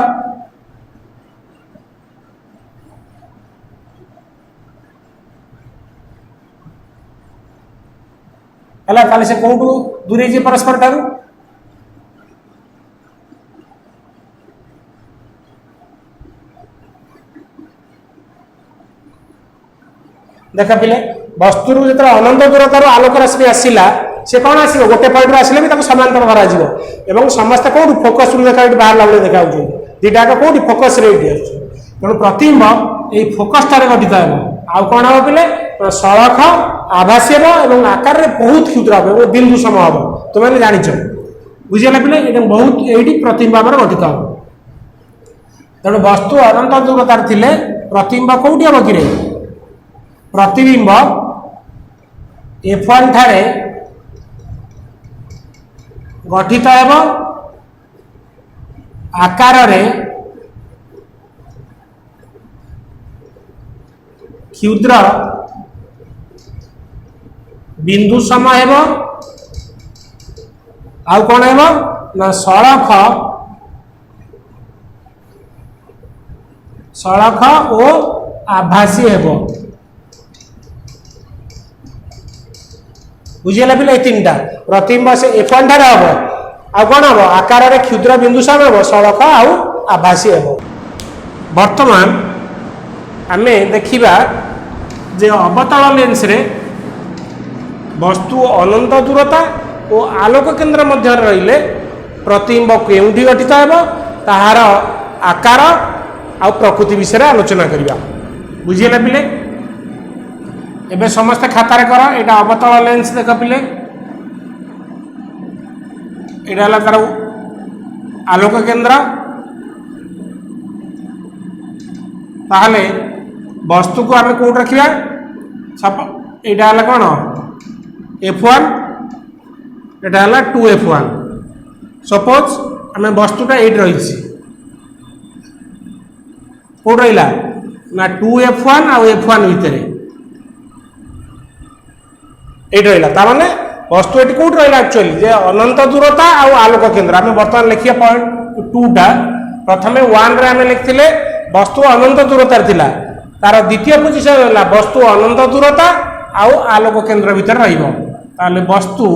है ताले से कौटू दूरे जी परस्पर ठारू देख पिले वस्तु जो अनंत दूरतार आलोक रश्मि आसला से कौन आस गोटे पॉइंट आसले भी समांतर धर समस्त कौट फोकस देखा बाहर बेले देखा दीटा कौट फोकस तेणु प्रतिबिंब ये फोकस ठार गठित हो कौन हम पे सड़क आभासी हम आकार में बहुत क्षुद्र हम बिंदु सम हम तुम्हें जाच बुझेगा पे ये बहुत ये प्रतिबिंब आम गठित हो तेणु वस्तु अनंत दूरतार थे प्रतिबिंब कौटी हम कि प्रतिबिंब F1 ठारे गठित हेब आकार रे क्षुद्र बिंदु सम हेब आउ कौन हेब ना सड़क ओ आभासी हेब बुझेगा पे तीन टा प्रतिबिंब से F1 ठारे हम आउ कौन हम आकार रे क्षुद्र बिंदु सम हेब सड़क आउ आभासी हेब वर्तमान आमे देखिबा जे अवतल लेंस रे वस्तु अनंत दूरता और आलोक केंद्र मध्य रहिले प्रतिबिंब केउंठी गठित हेबो ताहार आकार आ प्रकृति विषय रे आलोचना करिया बुझियला पिले एबे समस्त खाता रे करो एटा अवतल लेंस देख पिले एटा हला तार आलोक केंद्र ताहले वस्तु को आम कौट रखा यहाँ है कौन F1 यहाँ है 2F1 सपोज आम वस्तुटा ये रही कौट रहा ना 2F1 आ F1 भितर ये रहा माने वस्तु ये कौट रहा एक्चुअली जे अनंत दूरता आलोक केंद्र आम बर्तमान लिखिए पॉइंट 2टा प्रथम 1 रे आम लिखिले वस्तु अनंत दूरतार थिला तार द्वितीय पोजिशन है वस्तु अनंत दूरता आउ आलोक केंद्र भितर रहिबो ताले वस्तु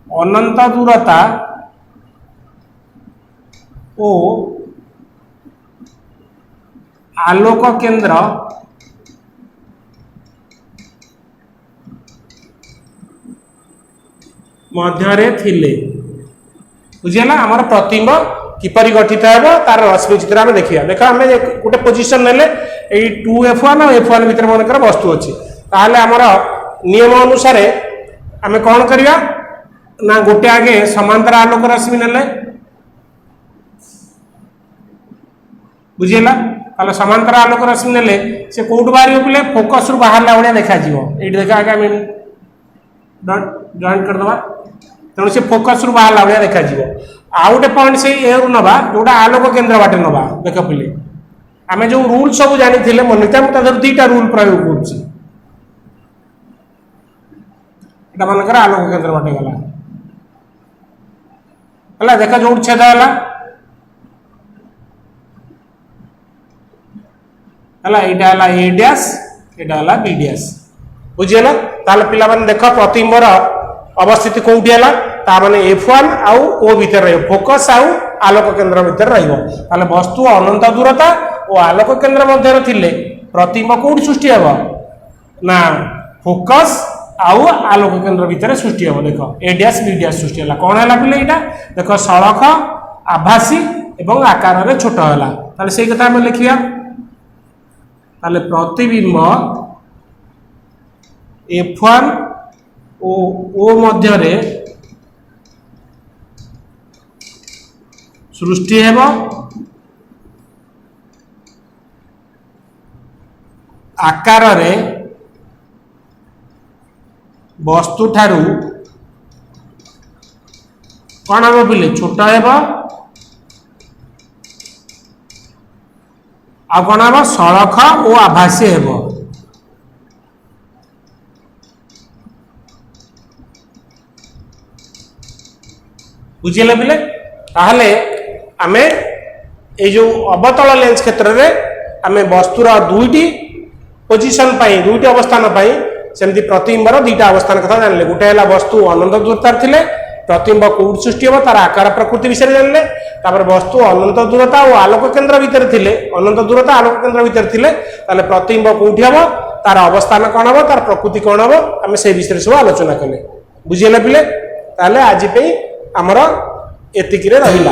अनंत दूरता ओ आलोक केंद्र मध्यरे थिले बुझिला हमर प्रतिबिंब किपरि गठित हेबो तार रश्मि चित्र आम देखिया देख आम गोटे पोजिशन नेले एई 2F1 और F1 भितर मनकर वस्तु अछि ताहले हमर नियम अनुसार आम कौन करिया ना गोटे आगे समांतर आलोक रश्मि नेले बुझिला ताले समांतर आलोक रश्मि नेले से कोउट बाहर बोले फोकस रु बाहर ला देखा जीवो एठी देखा आगे आम जॉइन कर दवा तेणु से फोकस रु बाहर ला देखा जीवो आउ गोटे पॉइंट से ए रु नबा जोटा आलोक केंद्र बाटे नबा देख पिले आम जो रूल सब जानी मनिता मुझे दुईटा रूल प्रयोग कर मनकर आलोक केंद्र बाटे गला देख जो छेद है ए डैश एटा बी डैश बुझीगला ताले पिला माने देख प्रतिबिंबर अवस्थिति कोउठी है ताने F1 आउ ओ भीतर रही फोकस आउ आलोक केंद्र भीतर रही वस्तु अनंत दूरता और आलोक केंद्र मध्य थिले प्रतिबिंब कौट सृष्टि हे ना फोकस आउ आलोक केंद्र भीतर सृष्टि हे देख ए डैश बी डैश सृष्टि है कौन है पे यहाँ देख सड़क आभासी एवं आकार में छोट है से कथा आम लिखा प्रतिबिंब F1 ओ मध्य सृष्टि हेब आकार रे वस्तु ठारू कौन हम पिले छोट हेब आ कौन हम सड़क और आभासी हेब बुझिले पिले ताहले आमे ए जो अवतल लेंस क्षेत्र में आमे वस्तुर दुईटी पोजिशन पाई दुईटी अवस्थान पाई सेमती प्रतिबिंबर दुईटा अवस्थान कथा जानले गोटे है वस्तु अनंत दूरतार थिले प्रतिबिंब कोड सृष्टि हम तार आकार प्रकृति विषय जानले तापर वस्तु अनंत दूरता और आलोक केन्द्र भितर थिले अनंत दूरता आलोक केन्द्र भितर थिले ताले प्रतिबिंब कोठी हम तार अवस्थान कौन हम तार प्रकृति कौन हम आम से विषय सब आलोचना कले बुझीले पिले ताले आज पे आमर एतिकी रे रहिला।